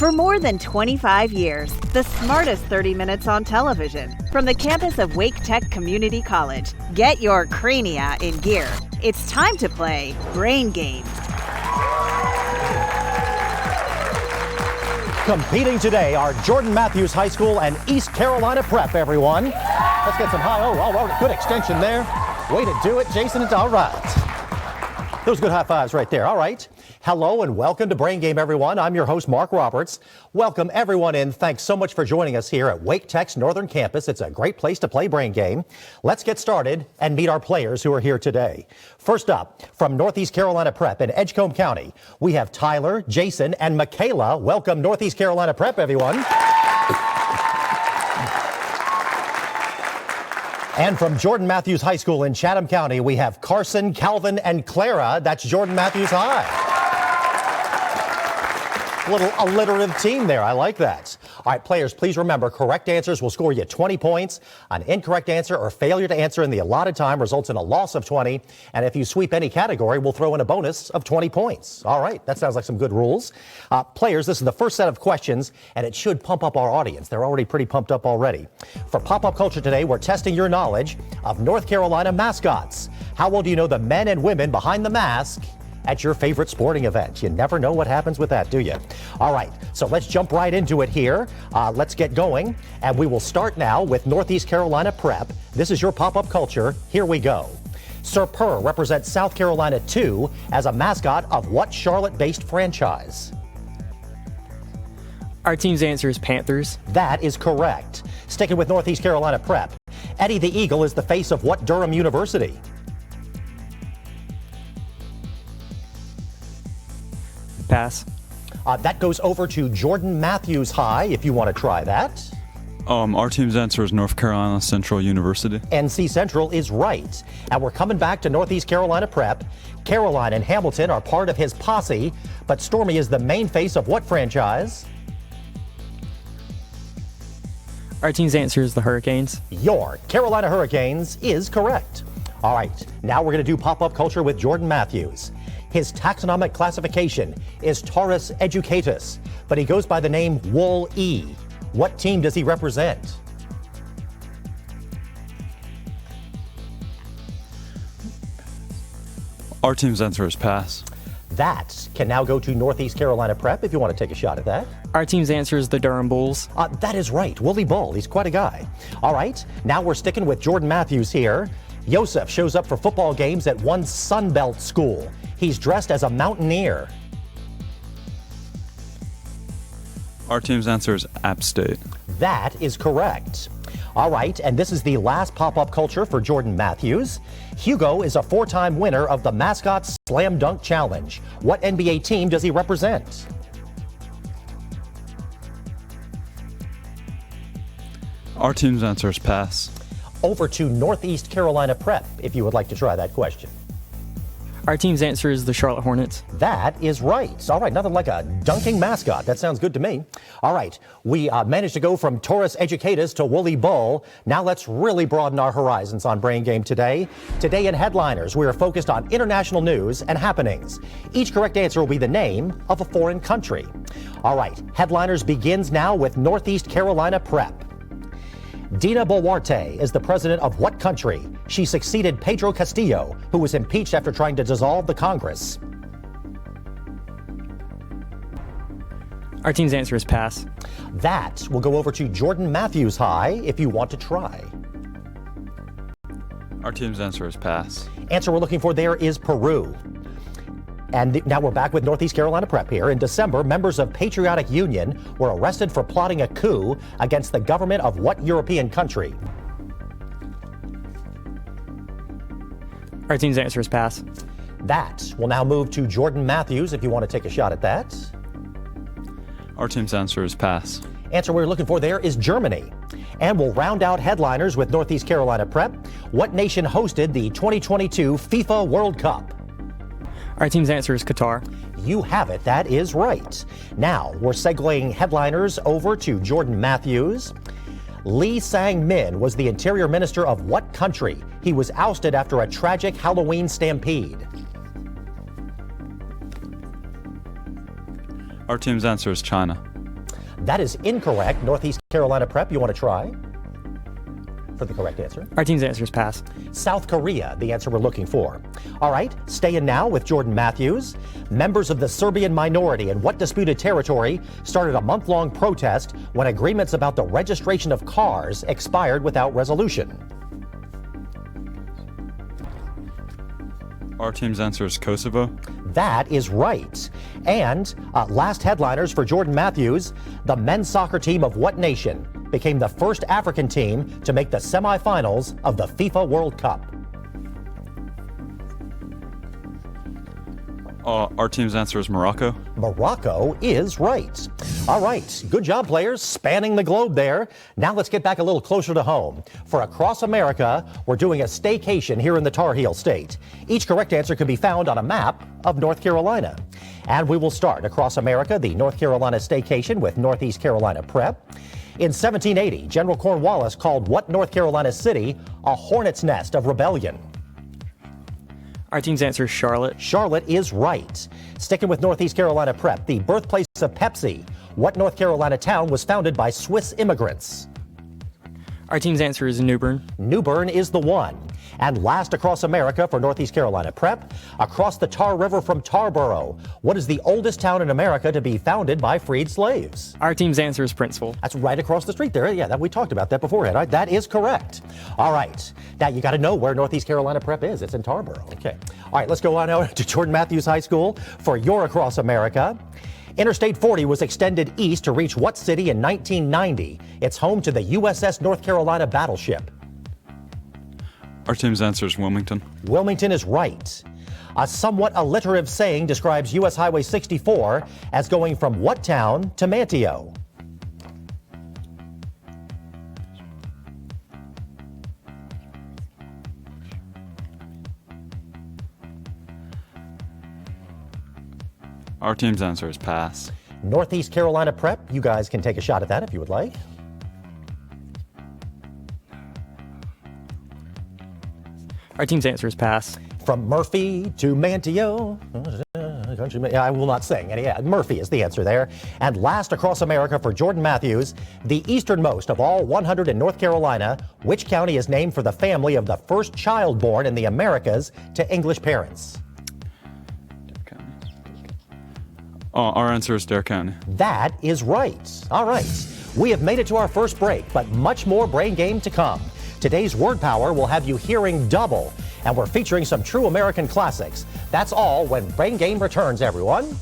For more than 25 years, the smartest 30 minutes on television. From the campus of Wake Tech Community College, get your crania in gear. It's time to play Brain Game. Competing today are Jordan Matthews High School and East Carolina Prep, everyone. Let's get some high, good extension there. Way to do it, Jason. It's all right. Those good high fives right there. All right. Hello and welcome to Brain Game, everyone. I'm your host, Mark Roberts. Welcome everyone in. Thanks so much for joining us here at Wake Tech's Northern Campus. It's a great place to play Brain Game. Let's get started and meet our players who are here today. First up, from Northeast Carolina Prep in Edgecombe County, we have Tyler, Jason, and Michaela. Welcome, Northeast Carolina Prep, everyone. And from Jordan Matthews High School in Chatham County, we have Carson, Calvin, and Clara. That's Jordan Matthews High. A little alliterative team there. I like that. All right, players, please remember, correct answers will score you 20 points. An incorrect answer or failure to answer in the allotted time results in a loss of 20. And if you sweep any category, we'll throw in a bonus of 20 points. All right, that sounds like some good rules. Players, this is the first set of questions, and it should pump up our audience. They're already pretty pumped up already. For Pop-Up Culture today, we're testing your knowledge of North Carolina mascots. How well do you know the men and women behind the mask at your favorite sporting event? You never know what happens with that, do you? All right, so let's jump right into it here. Let's get going, and we will start now with Northeast Carolina Prep. This is your Pop-Up Culture. Here we go. Sir Purr represents South Carolina 2 as a mascot of what Charlotte-based franchise? Our team's answer is Panthers. That is correct. Sticking with Northeast Carolina Prep, Eddie the Eagle is the face of what Durham University? Pass. That goes over to Jordan Matthews High, if you want to try that. Our team's answer is North Carolina Central University. NC Central is right. And we're coming back to Northeast Carolina Prep. Caroline and Hamilton are part of his posse, but Stormy is the main face of what franchise? Our team's answer is the Hurricanes. Your Carolina Hurricanes is correct. All right, now we're going to do Pop-Up Culture with Jordan Matthews. His taxonomic classification is Taurus educatus, but he goes by the name Wool-E. What team does he represent? Our team's answer is pass. That can now go to Northeast Carolina Prep if you want to take a shot at that. Our team's answer is the Durham Bulls. That is right, Wooly Bull. He's quite a guy. All right, now we're sticking with Jordan Matthews here. Yosef shows up for football games at one Sunbelt school. He's dressed as a mountaineer. Our team's answer is App State. That is correct. All right, and this is the last Pop-Up Culture for Jordan Matthews. Hugo is a four-time winner of the Mascot Slam Dunk Challenge. What NBA team does he represent? Our team's answer is pass. Over to Northeast Carolina Prep, if you would like to try that question. Our team's answer is the Charlotte Hornets. That is right. All right, nothing like a dunking mascot. That sounds good to me. All right, we managed to go from Taurus educatus to Woolly Bull. Now let's really broaden our horizons on Brain Game today. Today in Headliners, we are focused on international news and happenings. Each correct answer will be the name of a foreign country. All right, Headliners begins now with Northeast Carolina Prep. Dina Boluarte is the president of what country? She succeeded Pedro Castillo, who was impeached after trying to dissolve the Congress. Our team's answer is pass. That will go over to Jordan Matthews High if you want to try. Our team's answer is pass. Answer we're looking for there is Peru. And now we're back with Northeast Carolina Prep here. In December, members of Patriotic Union were arrested for plotting a coup against the government of what European country? Our team's answer is pass. That will now move to Jordan Matthews if you want to take a shot at that. Our team's answer is pass. Answer we're looking for there is Germany. And we'll round out Headliners with Northeast Carolina Prep. What nation hosted the 2022 FIFA World Cup? Our team's answer is Qatar. You have it. That is right. Now, we're segueing Headliners over to Jordan Matthews. Lee Sang-min was the interior minister of what country? He was ousted after a tragic Halloween stampede. Our team's answer is China. That is incorrect. Northeast Carolina Prep, you want to try for the correct answer? Our team's answer is pass. South Korea, the answer we're looking for. All right, stay in now with Jordan Matthews. Members of the Serbian minority in what disputed territory started a month-long protest when agreements about the registration of cars expired without resolution? Our team's answer is Kosovo. That is right. And last headliners for Jordan Matthews, the men's soccer team of what nation became the first African team to make the semifinals of the FIFA World Cup? Our team's answer is Morocco. Morocco is right. All right, good job, players, spanning the globe there. Now let's get back a little closer to home. For Across America, we're doing a staycation here in the Tar Heel State. Each correct answer can be found on a map of North Carolina. And we will start Across America, the North Carolina staycation with Northeast Carolina Prep. In 1780, General Cornwallis called what North Carolina city a hornet's nest of rebellion? Our team's answer is Charlotte. Charlotte is right. Sticking with Northeast Carolina Prep, the birthplace of Pepsi, what North Carolina town was founded by Swiss immigrants? Our team's answer is New Bern. New Bern is the one. And last Across America for Northeast Carolina Prep, across the Tar River from Tarboro, what is the oldest town in America to be founded by freed slaves? Our team's answer is Princeville. That's right across the street there. Yeah, we talked about that beforehand. Right? That is correct. All right. Now you got to know where Northeast Carolina Prep is. It's in Tarboro. Okay. All right, let's go on now to Jordan Matthews High School for your Across America. Interstate 40 was extended east to reach what city in 1990? It's home to the USS North Carolina battleship. Our team's answer is Wilmington. Wilmington is right. A somewhat alliterative saying describes U.S. Highway 64 as going from what town to Manteo? Our team's answer is pass. Northeast Carolina Prep, you guys can take a shot at that if you would like. Our team's answer is pass. From Murphy to Manteo. I will not sing. Yeah, Murphy is the answer there. And last Across America for Jordan Matthews, the easternmost of all 100 in North Carolina, which county is named for the family of the first child born in the Americas to English parents? Our answer is Dare County. That is right. All right. We have made it to our first break, but much more brain game to come. Today's Word Power will have you hearing double, and we're featuring some true American classics. That's all when Brain Game returns, everyone.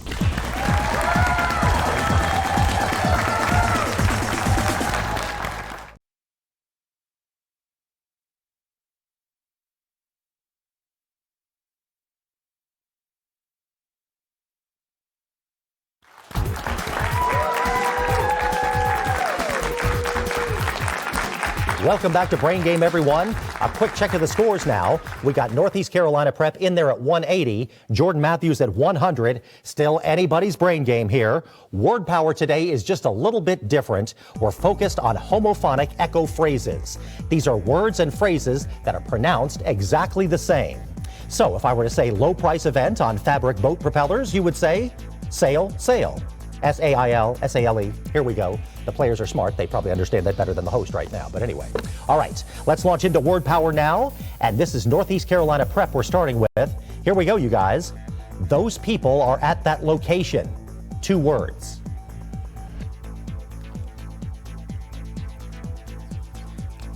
Welcome back to Brain Game, everyone. A quick check of the scores now. We got Northeast Carolina Prep in there at 180, Jordan Matthews at 100. Still anybody's brain game here. Word Power today is just a little bit different. We're focused on homophonic echo phrases. These are words and phrases that are pronounced exactly the same. So if I were to say low price event on fabric boat propellers, you would say sail, sail. S-A-I-L, S-A-L-E. Here we go. The players are smart. They probably understand that better than the host right now. But anyway. All right. Let's launch into Word Power now. And this is Northeast Carolina Prep we're starting with. Here we go, you guys. Those people are at that location. 2 words.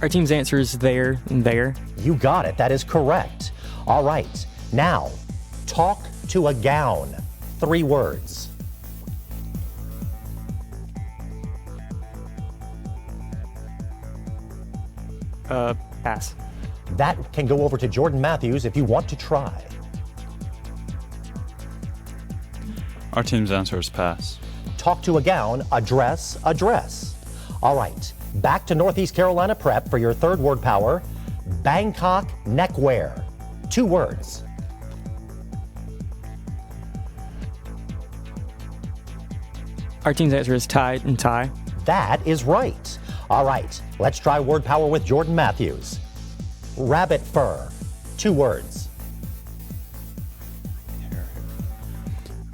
Our team's answer is there and there. You got it. That is correct. All right. Now, talk to a gown. 3 words. Pass. That can go over to Jordan Matthews if you want to try. Our team's answer is pass. Talk to a gown, address, address. All right, back to Northeast Carolina Prep for your third word power. Bangkok neckwear. 2 words. Our team's answer is tie and tie. That is right. All right, let's try word power with Jordan Matthews. Rabbit fur. 2 words.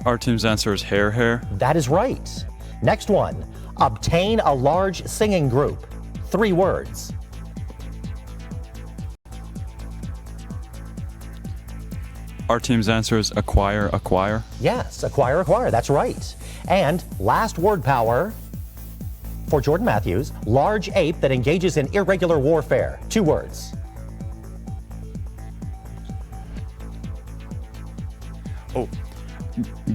Our team's answer is hair, hair. That is right. Next one. Obtain a large singing group. 3 words. Our team's answer is acquire, acquire. Yes, acquire, acquire. That's right. And last word power for Jordan Matthews, large ape that engages in irregular warfare. 2 words. Oh,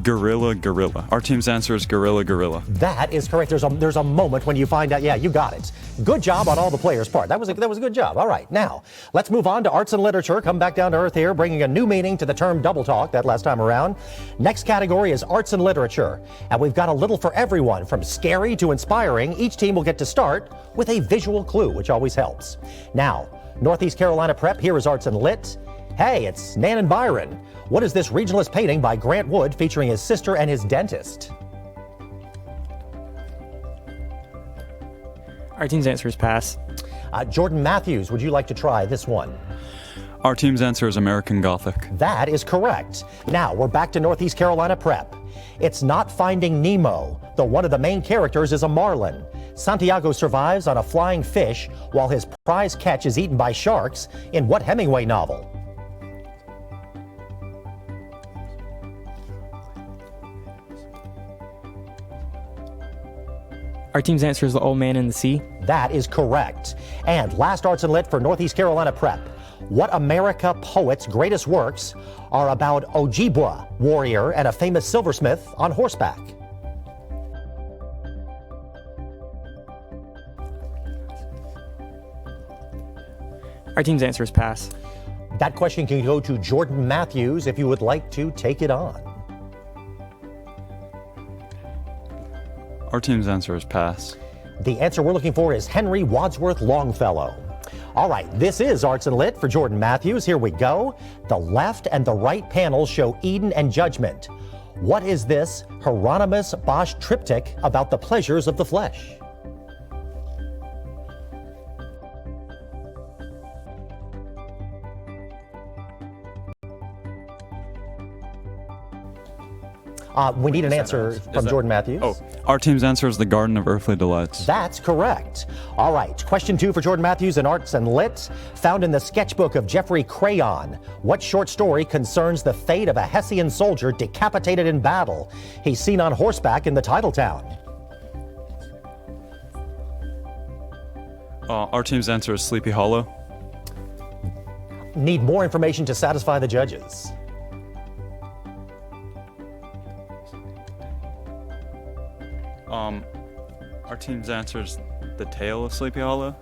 gorilla, gorilla. Our team's answer is gorilla, gorilla. That is correct. There's a moment when you find out. Yeah, you got it. Good job on all the players' part. That was a good job. All right, now let's move on to arts and literature. Come back down to earth here, bringing a new meaning to the term double talk that last time around. Next category is arts and literature, and we've got a little for everyone, from scary to inspiring. Each team will get to start with a visual clue, which always helps. Now, Northeast Carolina Prep, here is arts and lit. Hey, it's Nan and Byron. What is this regionalist painting by Grant Wood featuring his sister and his dentist? Our team's answer is pass. Jordan Matthews, would you like to try this one? Our team's answer is American Gothic. That is correct. Now we're back to Northeast Carolina Prep. It's not Finding Nemo, though one of the main characters is a marlin. Santiago survives on a flying fish while his prize catch is eaten by sharks in what Hemingway novel? Our team's answer is The Old Man in the Sea. That is correct. And last arts and lit for Northeast Carolina Prep. What America poet's greatest works are about Ojibwa warrior and a famous silversmith on horseback? Our team's answer is pass. That question can go to Jordan Matthews if you would like to take it on. Our team's answer is pass. The answer we're looking for is Henry Wadsworth Longfellow. All right, this is Arts and Lit for Jordan Matthews. Here we go. The left and the right panels show Eden and Judgment. What is this Hieronymus Bosch triptych about the pleasures of the flesh? We need an answer from Jordan Matthews. Oh, our team's answer is the Garden of Earthly Delights. That's correct. All right, question 2 for Jordan Matthews in Arts and Lit. Found in the sketchbook of Geoffrey Crayon, what short story concerns the fate of a Hessian soldier decapitated in battle? He's seen on horseback in the title town. Our team's answer is Sleepy Hollow. Need more information to satisfy the judges. Our team's answer is The Tale of Sleepy Hollow.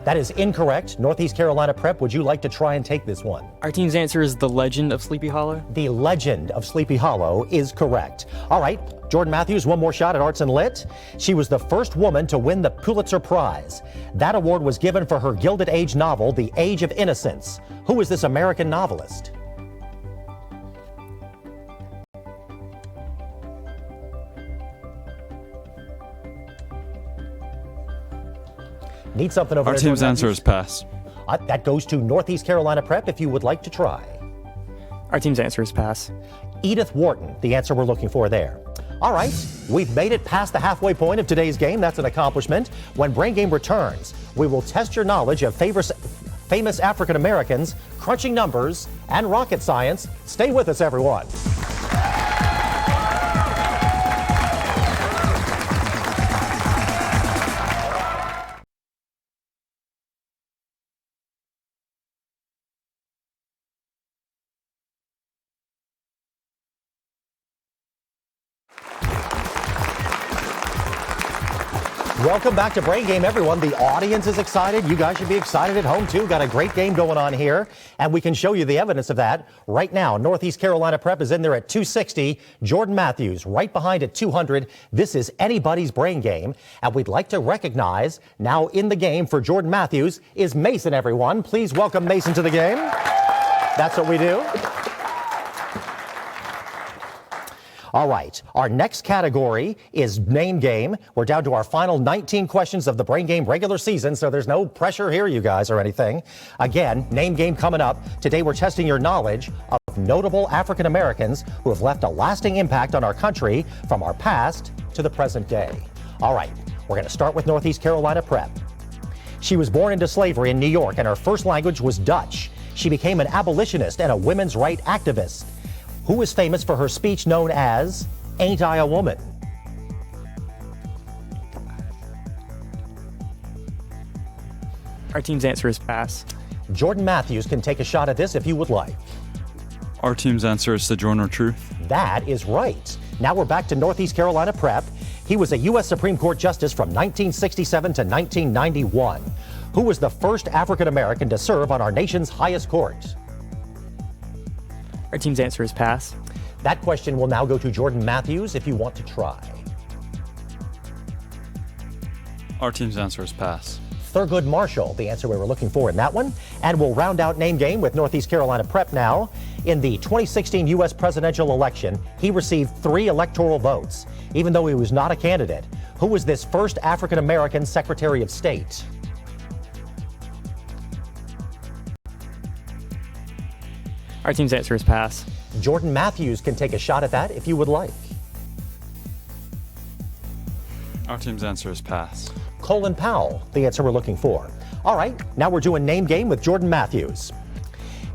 That is incorrect. Northeast Carolina Prep, would you like to try and take this one? Our team's answer is The Legend of Sleepy Hollow. The Legend of Sleepy Hollow is correct. All right, Jordan Matthews, one more shot at Arts and Lit. She was the first woman to win the Pulitzer Prize. That award was given for her Gilded Age novel, The Age of Innocence. Who is this American novelist? Need something over Our there. team's answer is pass. That goes to Northeast Carolina Prep if you would like to try. Our team's answer is pass. Edith Wharton, the answer we're looking for there. All right, we've made it past the halfway point of today's game. That's an accomplishment. When Brain Game returns, we will test your knowledge of famous African Americans, crunching numbers, and rocket science. Stay with us, everyone. Welcome back to Brain Game, everyone. The audience is excited. You guys should be excited at home, too. Got a great game going on here, and we can show you the evidence of that right now. Northeast Carolina Prep is in there at 260. Jordan Matthews right behind at 200. This is anybody's Brain Game, and we'd like to recognize now in the game for Jordan Matthews is Mason, everyone. Please welcome Mason to the game. That's what we do. All right, our next category is Name Game. We're down to our final 19 questions of the Brain Game regular season, so there's no pressure here, you guys, or anything. Again, Name Game coming up. Today we're testing your knowledge of notable African Americans who have left a lasting impact on our country from our past to the present day. All right, we're going to start with Northeast Carolina Prep. She was born into slavery in New York, and her first language was Dutch. She became an abolitionist and a women's rights activist, who is famous for her speech known as "Ain't I a Woman?" Our team's answer is pass. Jordan Matthews can take a shot at this if you would like. Our team's answer is Sojourner Truth. That is right. Now we're back to Northeast Carolina Prep. He was a U.S. Supreme Court Justice from 1967 to 1991. Who was the first African American to serve on our nation's highest court? Our team's answer is pass. That question will now go to Jordan Matthews if you want to try. Our team's answer is pass. Thurgood Marshall, the answer we were looking for in that one. And we'll round out name game with Northeast Carolina Prep now. In the 2016 U.S. presidential election, he received 3 electoral votes, even though he was not a candidate. Who was this first African American Secretary of State? Our team's answer is pass. Jordan Matthews can take a shot at that if you would like. Our team's answer is pass. Colin Powell, the answer we're looking for. All right, now we're doing name game with Jordan Matthews.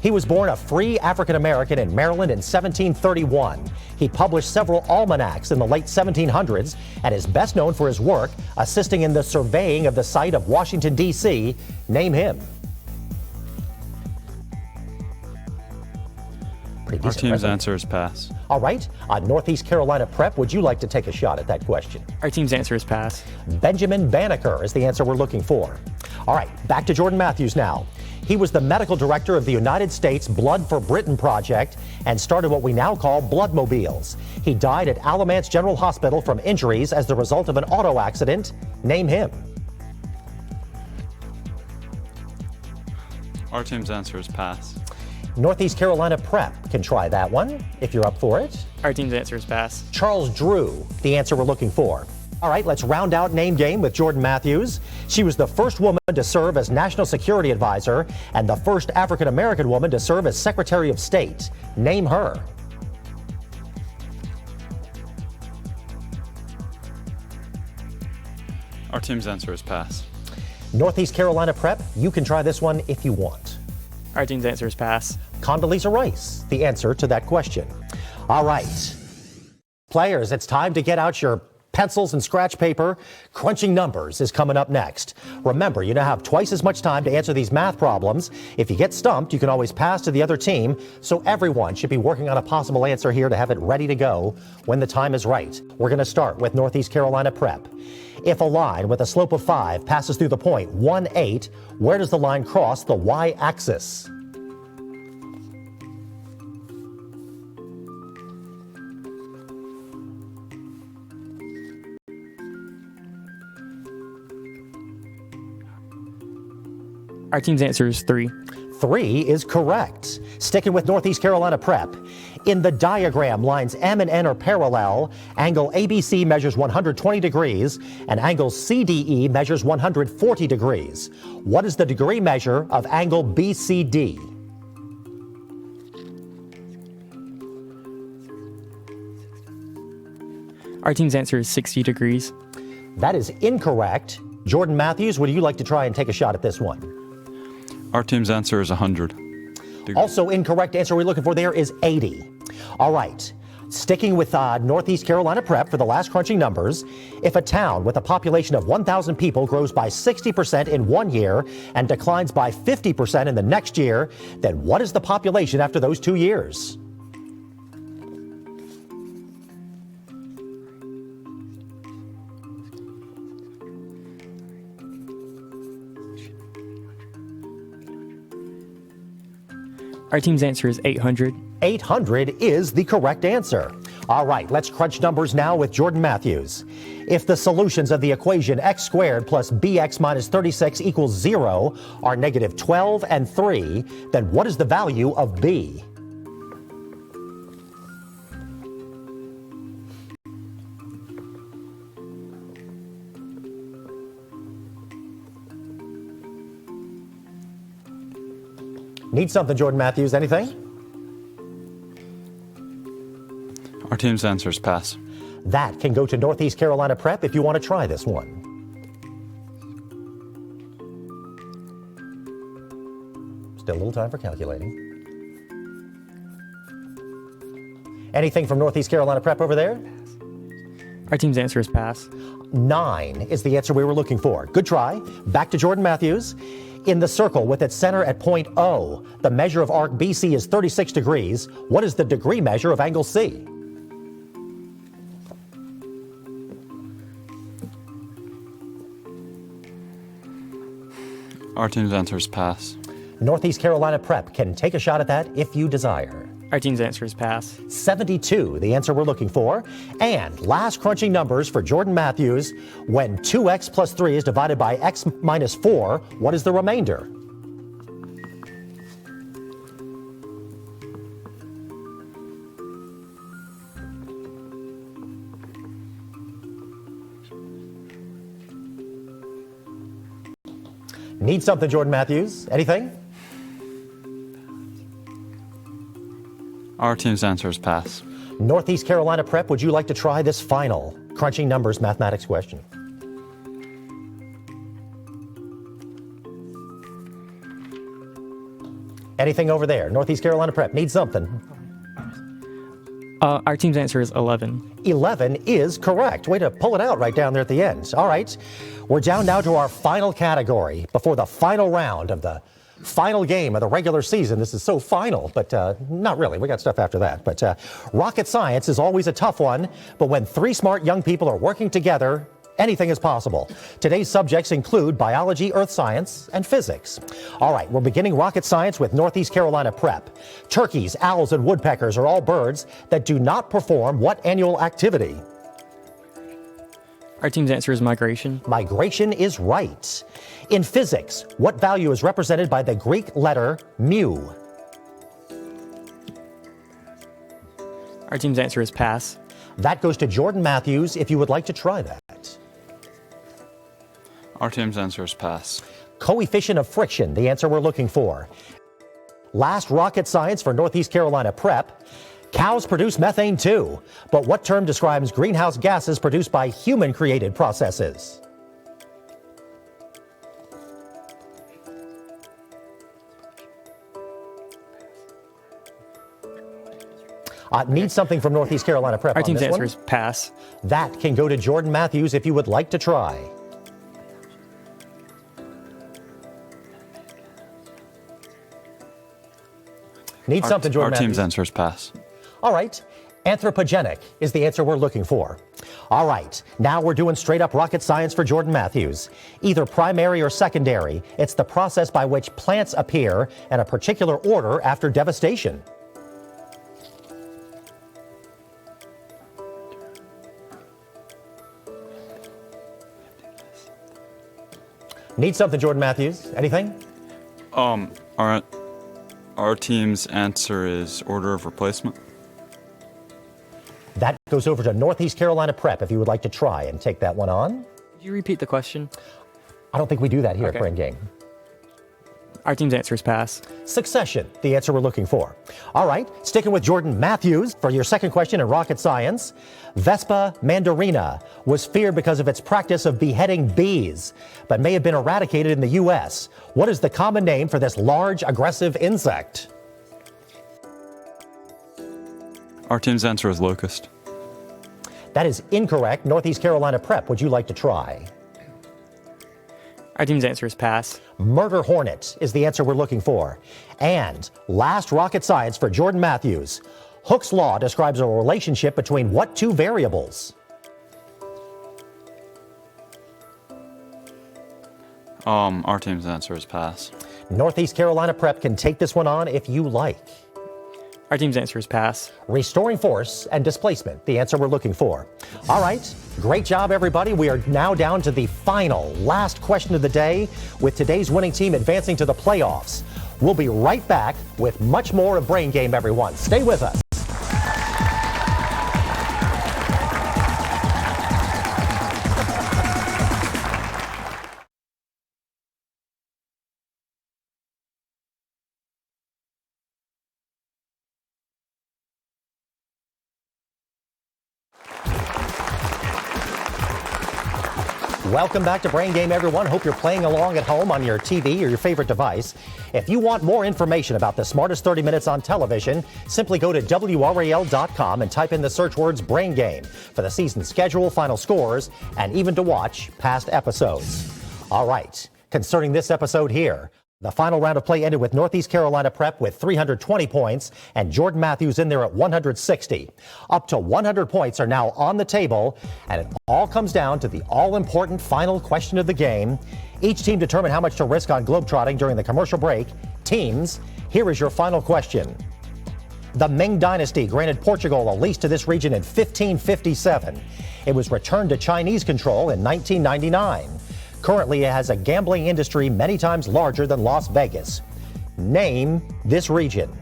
He was born a free African American in Maryland in 1731. He published several almanacs in the late 1700s and is best known for his work assisting in the surveying of the site of Washington, D.C. Name him. Pretty Our decent team's resume. answer is pass. All right, Northeast Carolina Prep, would you like to take a shot at that question? Our team's answer is pass. Benjamin Banneker is the answer we're looking for. All right, back to Jordan Matthews now. He was the medical director of the United States Blood for Britain project and started what we now call bloodmobiles. He died at Alamance General Hospital from injuries as the result of an auto accident. Name him. Our team's answer is pass. Northeast Carolina Prep can try that one if you're up for it. Our team's answer is pass. Charles Drew, the answer we're looking for. All right, let's round out name game with Jordan Matthews. She was the first woman to serve as National Security Advisor and the first African American woman to serve as Secretary of State. Name her. Our team's answer is pass. Northeast Carolina Prep, you can try this one if you want. Our team's answer is pass. Condoleezza Rice, the answer to that question. All right. Players, it's time to get out your pencils and scratch paper. Crunching numbers is coming up next. Remember, you now have twice as much time to answer these math problems. If you get stumped, you can always pass to the other team. So everyone should be working on a possible answer here to have it ready to go when the time is right. We're going to start with Northeast Carolina Prep. If a line with a slope of 5 passes through the point 1, 8, where does the line cross the y-axis? Our team's answer is 3. 3 is correct. Sticking with Northeast Carolina Prep. In the diagram, lines M and N are parallel. Angle ABC measures 120 degrees, and angle CDE measures 140 degrees. What is the degree measure of angle BCD? Our team's answer is 60 degrees. That is incorrect. Jordan Matthews, would you like to try and take a shot at this one? Our team's answer is 100. Also incorrect answer we're looking for there is 80. All right. Sticking with Northeast Carolina Prep for the last crunching numbers, if a town with a population of 1,000 people grows by 60% in 1 year and declines by 50% in the next year, then what is the population after those 2 years? Our team's answer is 800. 800 is the correct answer. All right, let's crunch numbers now with Jordan Matthews. If the solutions of the equation x squared plus bx minus 36 equals 0 are negative 12 and 3, then what is the value of b? Need something, Jordan Matthews? Anything? Our team's answer is pass. That can go to Northeast Carolina Prep if you want to try this one. Still a little time for calculating. Anything from Northeast Carolina Prep over there? Our team's answer is pass. 9 is the answer we were looking for. Good try. Back to Jordan Matthews. In the circle with its center at point O, the measure of arc BC is 36 degrees. What is the degree measure of angle C? Our team's answer is pass. Northeast Carolina Prep can take a shot at that if you desire. Our team's answer is pass. 72, the answer we're looking for. And last crunching numbers for Jordan Matthews. When 2x plus 3 is divided by x minus 4, what is the remainder? Need something, Jordan Matthews? Anything? Our team's answer is pass. Northeast Carolina Prep, would you like to try this final crunching numbers mathematics question? Anything over there? Northeast Carolina Prep, need something. Our team's answer is 11. 11 is correct. Way to pull it out right down there at the end. All right, we're down now to our final category before the final round of the final game of the regular season. This is so final, but not really. We got stuff after that. But rocket science is always a tough one. But when 3 smart young people are working together, anything is possible. Today's subjects include biology, earth science, and physics. All right, we're beginning rocket science with Northeast Carolina Prep. Turkeys, owls, and woodpeckers are all birds that do not perform what annual activity? Our team's answer is migration. Migration is right. In physics, what value is represented by the Greek letter mu? Our team's answer is pass. That goes to Jordan Matthews if you would like to try that. Our team's answer is pass. Coefficient of friction, the answer we're looking for. Last rocket science for Northeast Carolina Prep. Cows produce methane too, but what term describes greenhouse gases produced by human-created processes? Need something from Northeast Carolina Prep. Our on team's this answer one. is pass. That can go to Jordan Matthews if you would like to try. Need something, Jordan Our team's Matthews? answer is pass. All right. Anthropogenic is the answer we're looking for. All right. Now we're doing straight up rocket science for Jordan Matthews. Either primary or secondary, it's the process by which plants appear in a particular order after devastation. Need something, Jordan Matthews? Anything? Our team's answer is order of replacement. That goes over to Northeast Carolina Prep if you would like to try and take that one on. Could you repeat the question? I don't think we do that here Okay. at Brain Game. Our team's answer is pass. Succession, the answer we're looking for. All right, sticking with Jordan Matthews for your second question in rocket science. Vespa mandarina was feared because of its practice of beheading bees, but may have been eradicated in the U.S. What is the common name for this large, aggressive insect? Our team's answer is locust. That is incorrect. Northeast Carolina Prep, would you like to try? Our team's answer is pass. Murder hornet is the answer we're looking for. And last rocket science for Jordan Matthews. Hooke's law describes a relationship between what 2 variables? Our team's answer is pass. Northeast Carolina Prep can take this one on if you like. Our team's answer is pass. Restoring force and displacement, the answer we're looking for. All right, great job, everybody. We are now down to the final, last question of the day, with today's winning team advancing to the playoffs. We'll be right back with much more of Brain Game, everyone. Stay with us. Welcome back to Brain Game, everyone. Hope you're playing along at home on your TV or your favorite device. If you want more information about the smartest 30 minutes on television, simply go to WRAL.com and type in the search words Brain Game for the season schedule, final scores, and even to watch past episodes. All right, concerning this episode here, the final round of play ended with Northeast Carolina Prep with 320 points and Jordan Matthews in there at 160. Up to 100 points are now on the table, and it all comes down to the all-important final question of the game. Each team determined how much to risk on globetrotting during the commercial break. Teams, here is your final question. The Ming Dynasty granted Portugal a lease to this region in 1557. It was returned to Chinese control in 1999. Currently, it has a gambling industry many times larger than Las Vegas. Name this region.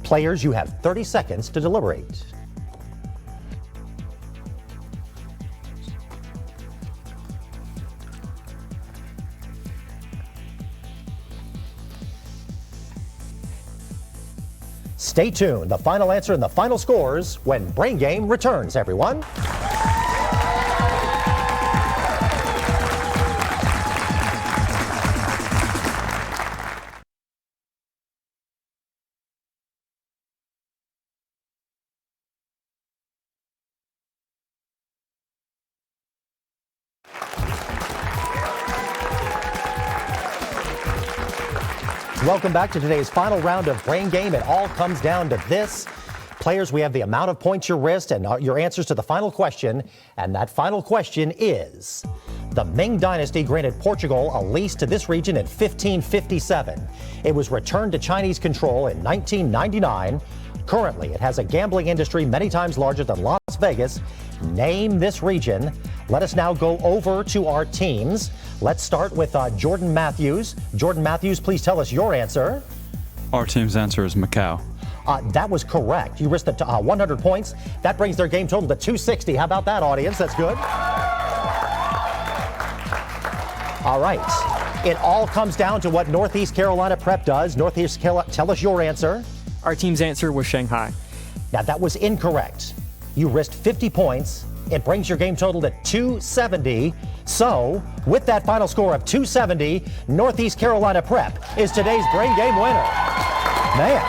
Players, you have 30 seconds to deliberate. Stay tuned. The final answer and the final scores when Brain Game returns, everyone. Welcome back to today's final round of Brain Game. It all comes down to this. Players, we have the amount of points you risked and your answers to the final question. And that final question is, the Ming Dynasty granted Portugal a lease to this region in 1557. It was returned to Chinese control in 1999. Currently, it has a gambling industry many times larger than Las Vegas. Name this region. Let us now go over to our teams. Let's start with Jordan Matthews. Jordan Matthews, please tell us your answer. Our team's answer is Macau. That was correct. You risked 100 points. That brings their game total to 260. How about that, audience? That's good. All right. It all comes down to what Northeast Carolina Prep does. Northeast Carolina, tell us your answer. Our team's answer was Shanghai. Now, that was incorrect. You risked 50 points. It brings your game total to 270. So, with that final score of 270, Northeast Carolina Prep is today's Brain Game winner. Man,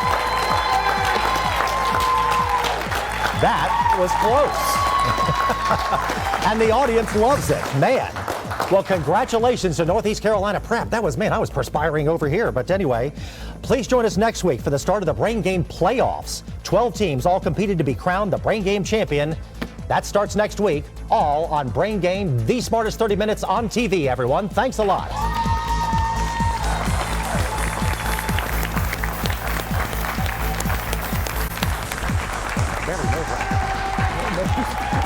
that was close. And the audience loves it. Man. Well, congratulations to Northeast Carolina Prep. That was, man, I was perspiring over here. But anyway, please join us next week for the start of the Brain Game playoffs. 12 teams all competed to be crowned the Brain Game champion. That starts next week, all on Brain Game, the smartest 30 minutes on TV, everyone. Thanks a lot. Very nerve-wracking.